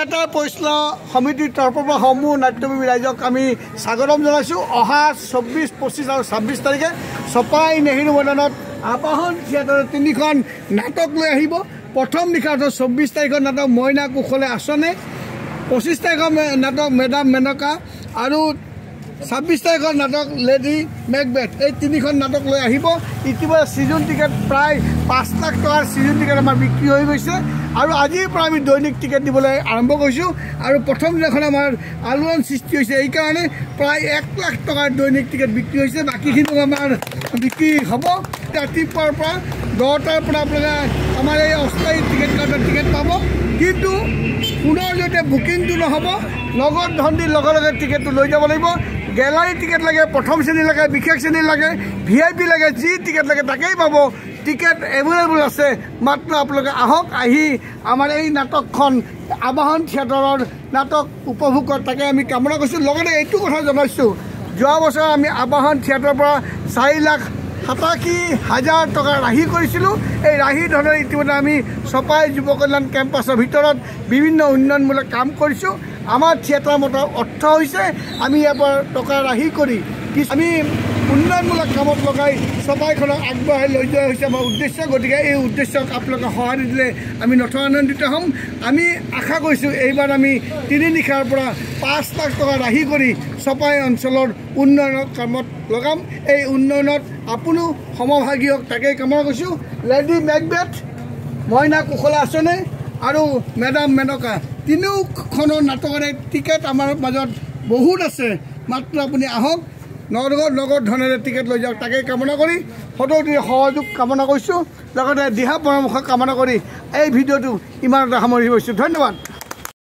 Theatre পৰিচালনা সমিতিৰ তৰফৰ পৰা সমূহ নাট্যপ্ৰেমী ৰাইজক আমি স্বাগতম জনাইছোঁ। অহা 24, 25 আৰু 26 তাৰিখে চপাই নেহেৰু মৈদানত আবাহন থিয়েটাৰৰ 3খন নাটক লৈ আহিব। প্ৰথম নিশা 24 তাৰিখৰ নাটক মইনা কুশলে আঁচনে, 25 তাৰিখৰ নাটক মেডাম মেনকা আৰু 26 তাৰিখৰ নাটক লেডি মেকবেথ। এই 3খন নাটক লৈ আহিব। ইতিমধ্যে ছিজন টিকেট প্ৰায় 5 লাখ টকাৰ ছিজন টিকেট আমাৰ বিক্ৰী হৈ গৈছে আৰু আজিৰ পৰা আমি দৈনিক টিকেট দিবলৈ আৰম্ভ কৰিছোঁ। আৰু প্ৰথম দিনাখন আমাৰ আলোড়ন সৃষ্টি হৈছে, এইকাৰণে প্ৰায় 1 লাখ টকাৰ দৈনিক টিকেট বিক্ৰী হৈছে। বাকীখিনি আমাৰ বিক্ৰী হ'ব। ৰাতিপুৱাৰ পৰা 10টাৰ পৰা আপোনালোকে আমাৰ এই অস্থায়ী টিকেট কাউণ্টাৰত টিকেট পাব। কিন্তু পুনৰ যদি বুকিংটো নহ'ব, নগদ ধন দি লগে লগে টিকেটটো লৈ যাব লাগিব। গেলাৰী টিকেট লাগে, প্ৰথম শ্ৰেণী লাগে, বিশেষ শ্ৰেণী লাগে, VIP লাগে, যি টিকেট লাগে তাকেই পাব। টিকেট এভেইলেবল আছে, মাত্ৰ আপোনালোকে আহক, আহি আমাৰ এই নাটকখন আবাহন থিয়েটাৰৰ নাটক উপভোগ কৰক, তাকে আমি কামনা কৰিছোঁ। লগতে এইটো কথা জনাইছোঁ, যোৱা বছৰ আমি আবাহন থিয়েটাৰৰ পৰা 4,87,000 টকা ৰাহি কৰিছিলোঁ। এই ৰাহি ধনেৰে ইতিমধ্যে আমি চপাই যুৱ কল্যাণ কেম্পাছৰ ভিতৰত বিভিন্ন উন্নয়নমূলক কাম কৰিছোঁ। আমাৰ থিয়েটাৰ মতৰ অৰ্থ হৈছে আমি ইয়াৰ পৰা টকা ৰাহি কৰি আমি উন্নয়নমূলক কামত লগাই চপাইখনক আগবঢ়াই লৈ যোৱা হৈছে আমাৰ উদ্দেশ্য। গতিকে এই উদ্দেশ্যক আপোনালোকে সহায় দিলে আমি নথৈ আনন্দিত হ'ম। আমি আশা কৰিছোঁ এইবাৰ আমি 3 নিশাৰ পৰা 5 লাখ টকা ৰাহি কৰি চপাই অঞ্চলৰ উন্নয়নৰ কামত লগাম। এই উন্নয়নত আপুনিও সমভাগী হওক, তাকেই কামনা কৰিছোঁ। লেডি মেকবেথ, মইনা কুশলে আঁচনে আৰু মেডাম মেনকা 3খনৰ নাটকৰে টিকেট আমাৰ মাজত বহুত আছে, মাত্ৰ আপুনি আহক, নগদ ধনেৰে টিকেট লৈ যাওক, তাকেই কামনা কৰি সকলোৰে সহযোগ কামনা কৰিছোঁ। লগতে দিহা পৰামৰ্শ কামনা কৰি এই ভিডিঅ'টো ইমানতে সামৰি গৈছোঁ। ধন্যবাদ।